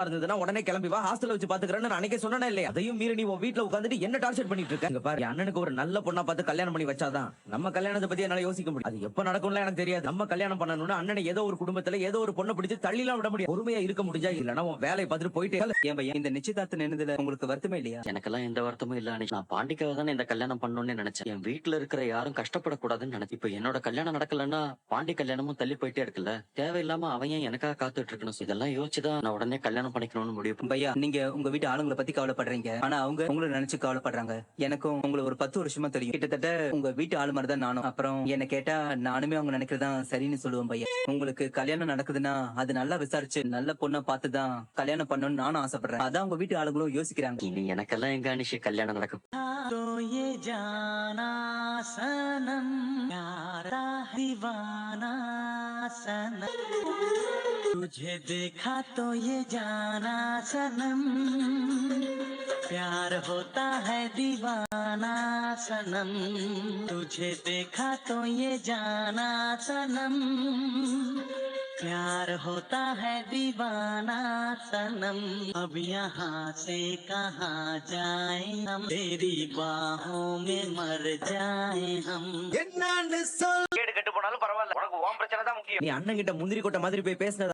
இருந்ததுன்னா உடனே கிளம்பி வா, ஹாஸ்டல்ல வச்சு பாத்துக்கிறேன்னு நான் அன்னைக்கே சொன்னேனா இல்லையா? அதையும் மீறி நீ உன் வீட்ல உட்கார்ந்துட்டு என்ன டார்ச்சர் பண்ணிட்டு இருக்க? இங்க பாரு, என் அண்ணனுக்கு ஒரு நல்ல பொண்ணா பார்த்து கல்யாணம் பண்ணி வச்சாதான் நம்ம கல்யாணத்தை பத்தி என்னால யோசிக்க முடியும். அது எப்ப நடக்கும்ல எனக்கு தெரியாது. நம்ம கல்யாணம் பண்ணணும்னா அண்ணனை ஏதோ ஒரு குடும்பத்துல ஏதோ ஒரு பொண்ணை பிடிச்சு தள்ளிலாம் விட முடியும். பொறுமையா இருக்க முடிஞ்சா, இல்லன்னா உன் வேலையை பார்த்துட்டு போயிட்டே இரு. ஏன் பையன் இந்த நிச்சயதார்த்தம் நின்னதுல உங்களுக்கு வருத்தமே இல்லையா? எனக்கெல்லாம் எந்த வருத்தமும் இல்ல அன்னைக்கு. நான் பாண்டிக்காக தானே இந்த கல்யாணம் பண்ணணும்னு நினைச்சேன். என் வீட்டுல இருக்கிற யாரும் கஷ்டப்படக்கூடாதுன்னு நினைச்சேன். இப்ப என்னோட கல்யாணம் நடக்கலன்னா பாண்டி கல்யாணமும் தள்ளி போயிட்டே இருக்குல்ல. தேவையில்லாம அவன் ஏன் எனக்காக காத்துட்டு இருக்கணும்? இதெல்லாம் யோசிச்சுதான் நான் உடனே கல்யாணம் பண்ணிக்கணும்னு முடிவு. பையா, நீங்க உங்க வீட்டு ஆளுங்களை பத்தி கவலைப்படுறீங்க, ஆனா அவங்க உங்களை நினைச்சு கவலைப்படுறாங்க. எனக்கும் உங்களை ஒரு 10 வருஷமா தெரியும். கிட்டத்தட்ட உங்க வீட்டு ஆளு மாதிரி தான் நானும். அப்புறம் என்ன கேட்டா நானுமே அவங்க நினைக்கிறதா சரின்னு சொல்லுவேன் பையன். உங்களுக்கு கல்யாணம் நடக்குதுன்னா அது நல்லா விசாரிச்சு நல்ல பொண்ணை பார்த்துதான் கல்யாணம் பண்ணணும்னு நானும் ஆசைப்படுறேன். அதான் உங்க வீட்டு ஆளுங்களும் யோசிக்கிறாங்க. இனி எனக்கெல்லாம் எங்க அனிஷி கல்யாணம் நடக்கும்? तो ये जाना सनम प्यारा दीवाना सनम तुझे देखा तो ये जाना सनम प्यार होता है दीवाना सनम तुझे देखा तो ये जाना सनम प्यार होता है दीवाना सनम अब यहाँ से कहाँ जाए हम तेरी बाहों में मर जाए हम என்னன்னு சொல். கேடு கெட்டு போனாலும் பரவாயில்ல, உனக்கு உன் பிரச்சனை தான் முக்கியம். நீ அண்ணன் கிட்ட முந்திரி கொட்டை மாதிரி போய் பேசினது